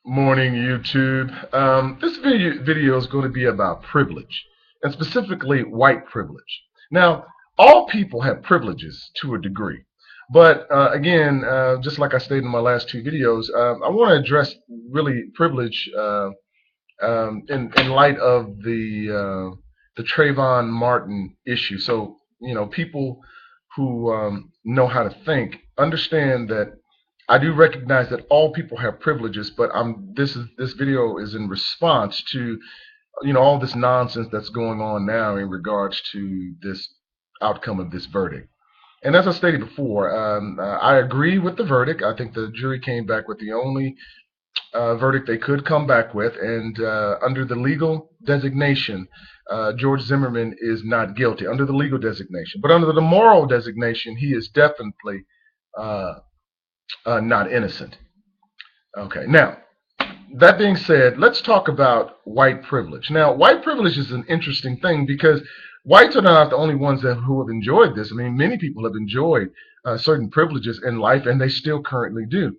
Morning, YouTube. This video is going to be about privilege, and specifically white privilege. Now, all people have privileges to a degree, but again, just like I stated in my last two videos, I want to address really privilege in light of the Trayvon Martin issue. So, people who know how to think understand that I do recognize that all people have privileges, but this video is in response to all this nonsense that's going on now in regards to this outcome of this verdict. And as I stated before, I agree with the verdict. I think the jury came back with the only verdict they could come back with, and under the legal designation, George Zimmerman is not guilty under the legal designation. But under the moral designation, he is definitely uh, not innocent. Okay, now, that being said, let's talk about white privilege. Now, white privilege is an interesting thing because whites are not the only ones who have enjoyed this. I mean, many people have enjoyed certain privileges in life, and they still currently do.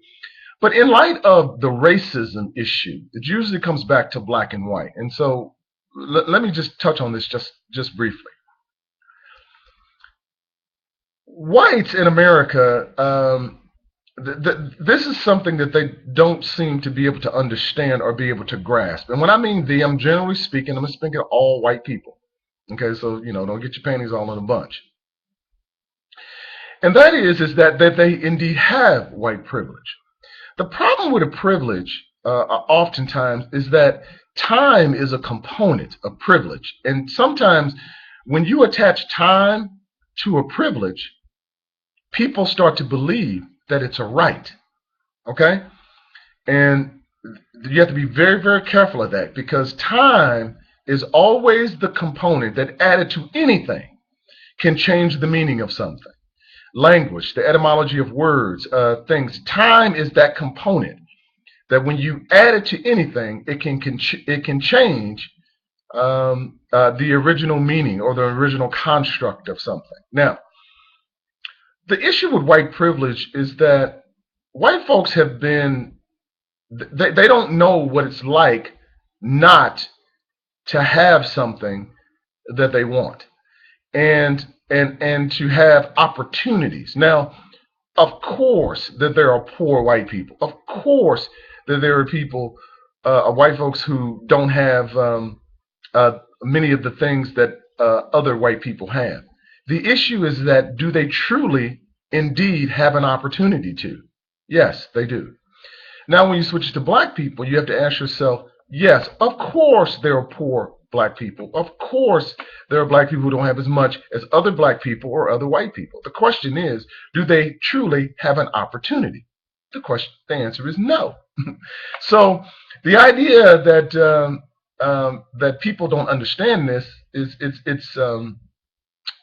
But in light of the racism issue, it usually comes back to black and white. And so let me just touch on this just briefly. Whites in America, this is something that they don't seem to be able to understand or be able to grasp. And when I mean they, I'm generally speaking, I'm speaking of all white people. Okay, so don't get your panties all in a bunch. And that is that they indeed have white privilege. The problem with a privilege, oftentimes, is that time is a component of privilege. And sometimes when you attach time to a privilege, people start to believe that it's a right. Okay? And you have to be very, very careful of that because time is always the component that added to anything can change the meaning of something. Language, the etymology of words, things. Time is that component that when you add it to anything, it can change the original meaning or the original construct of something. Now, the issue with white privilege is that white folks have been, they don't know what it's like not to have something that they want and to have opportunities. Now, of course that there are poor white people. Of course that there are people, white folks who don't have many of the things that other white people have. The issue is that do they truly indeed have an opportunity to? Yes, they do. Now, when you switch to black people, you have to ask yourself, yes, of course there are poor black people. Of course there are black people who don't have as much as other black people or other white people. The question is, do they truly have an opportunity? The answer is no. So the idea that that people don't understand this is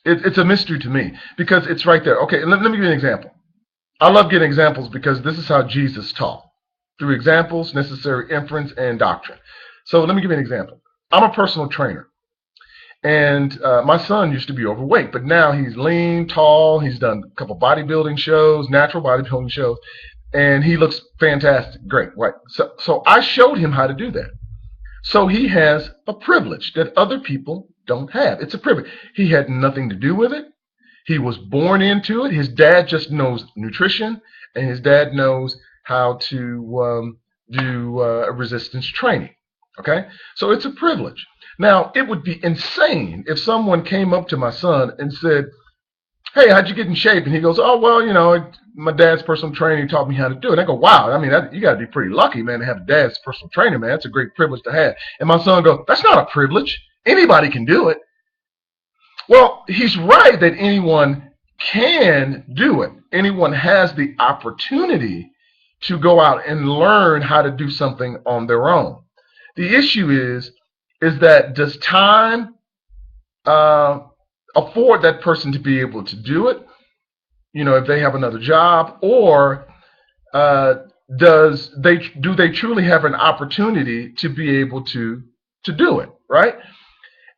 it's a mystery to me because it's right there. Okay, let me give you an example. I love getting examples because this is how Jesus taught, through examples, necessary inference, and doctrine. So let me give you an example. I'm a personal trainer, and my son used to be overweight, but now he's lean, tall. He's done a couple bodybuilding shows, natural bodybuilding shows, and he looks fantastic, great, right? So I showed him how to do that. So he has a privilege that other people don't have. It's a privilege. He had nothing to do with it. He was born into it. His dad just knows nutrition, and his dad knows how to do resistance training. Okay, so it's a privilege. Now, it would be insane if someone came up to my son and said, "Hey, how'd you get in shape?" And he goes, "Oh, well, my dad's personal trainer taught me how to do it." And I go, "Wow, I mean, you got to be pretty lucky, man, to have a dad's personal trainer, man. That's a great privilege to have." And my son goes, "That's not a privilege. Anybody can do it." Well, he's right that anyone can do it. Anyone has the opportunity to go out and learn how to do something on their own. The issue is that does time afford that person to be able to do it? If they have another job, or do they truly have an opportunity to be able to do it, right?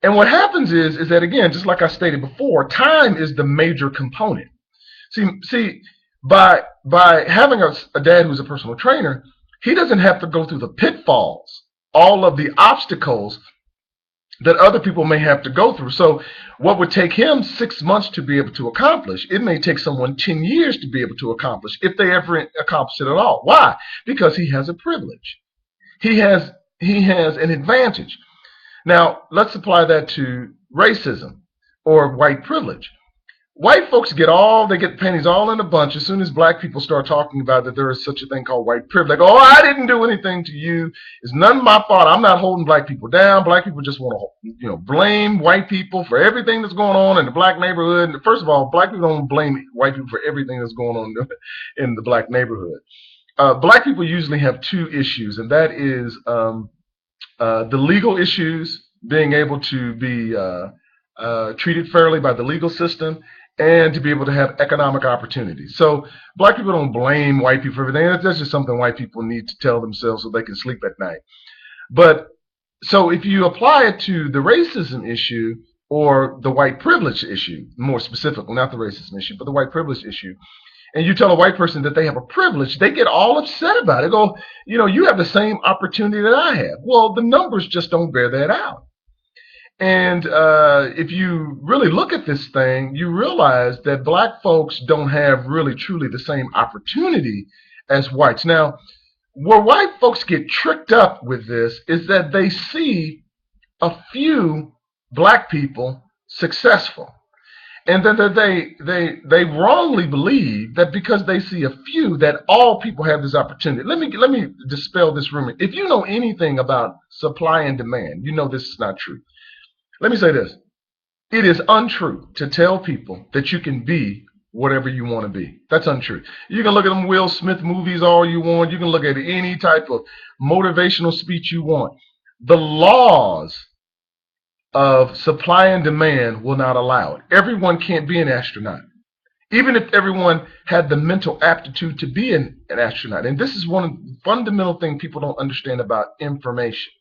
And what happens is that, again, just like I stated before, time is the major component. See, by having a dad who's a personal trainer, he doesn't have to go through the pitfalls, all of the obstacles that other people may have to go through. So what would take him 6 months to be able to accomplish, it may take someone 10 years to be able to accomplish, if they ever accomplish it at all. Why? Because he has a privilege. He has an advantage. Now, let's apply that to racism or white privilege. White folks get pennies all in a bunch as soon as black people start talking about that there is such a thing called white privilege. Like, oh, I didn't do anything to you. It's none of my fault. I'm not holding black people down. Black people just want to, blame white people for everything that's going on in the black neighborhood. And first of all, black people don't blame white people for everything that's going on in the black neighborhood. Black people usually have two issues, and that is the legal issues, being able to be treated fairly by the legal system, and to be able to have economic opportunities. So black people don't blame white people for everything. That's just something white people need to tell themselves so they can sleep at night. But so if you apply it to the racism issue or the white privilege issue, more specifically, not the racism issue, but the white privilege issue, and you tell a white person that they have a privilege, they get all upset about it. Go, you have the same opportunity that I have. Well, the numbers just don't bear that out. And if you really look at this thing, you realize that black folks don't have really truly the same opportunity as whites. Now, where white folks get tricked up with this is that they see a few black people successful. And then they wrongly believe that because they see a few, that all people have this opportunity. Let me dispel this rumor. If you know anything about supply and demand, you know this is not true. Let me say this. It is untrue to tell people that you can be whatever you want to be. That's untrue. You can look at them Will Smith movies all you want. You can look at any type of motivational speech you want. The laws of supply and demand will not allow it. Everyone can't be an astronaut. Even if everyone had the mental aptitude to be an astronaut. And this is one of the fundamental things people don't understand about information.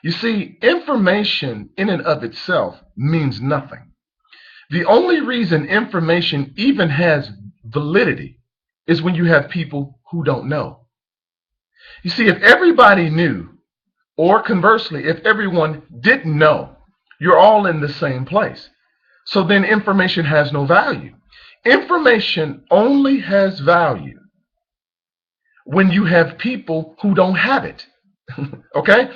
You see, information in and of itself means nothing. The only reason information even has validity is when you have people who don't know. You see, if everybody knew, or conversely, if everyone didn't know, you're all in the same place. So then information has no value. Information only has value when you have people who don't have it. Okay?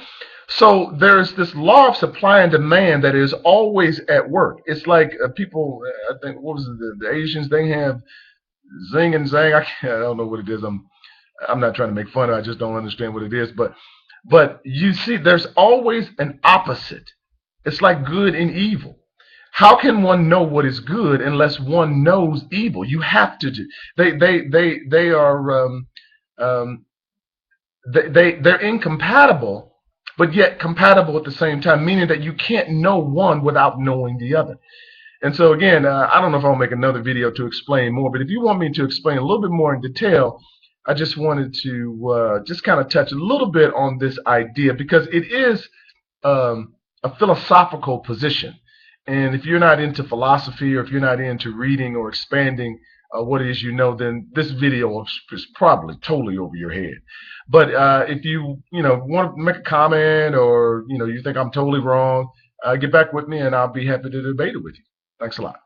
So there's this law of supply and demand that is always at work. It's like people, I think, what was it, the Asians, they have zing and zang. I don't know what it is. I'm not trying to make fun of it. I just don't understand what it is. But you see, there's always an opposite. It's like good and evil. How can one know what is good unless one knows evil? You have to do. They are they're incompatible, but yet compatible at the same time, meaning that you can't know one without knowing the other. And so again, I don't know if I'll make another video to explain more, but if you want me to explain a little bit more in detail, I just wanted to just kind of touch a little bit on this idea, because it is a philosophical position. And if you're not into philosophy, or if you're not into reading or expanding what it is you know, then this video is probably totally over your head. But if you want to make a comment, or you think I'm totally wrong, get back with me and I'll be happy to debate it with you. Thanks a lot.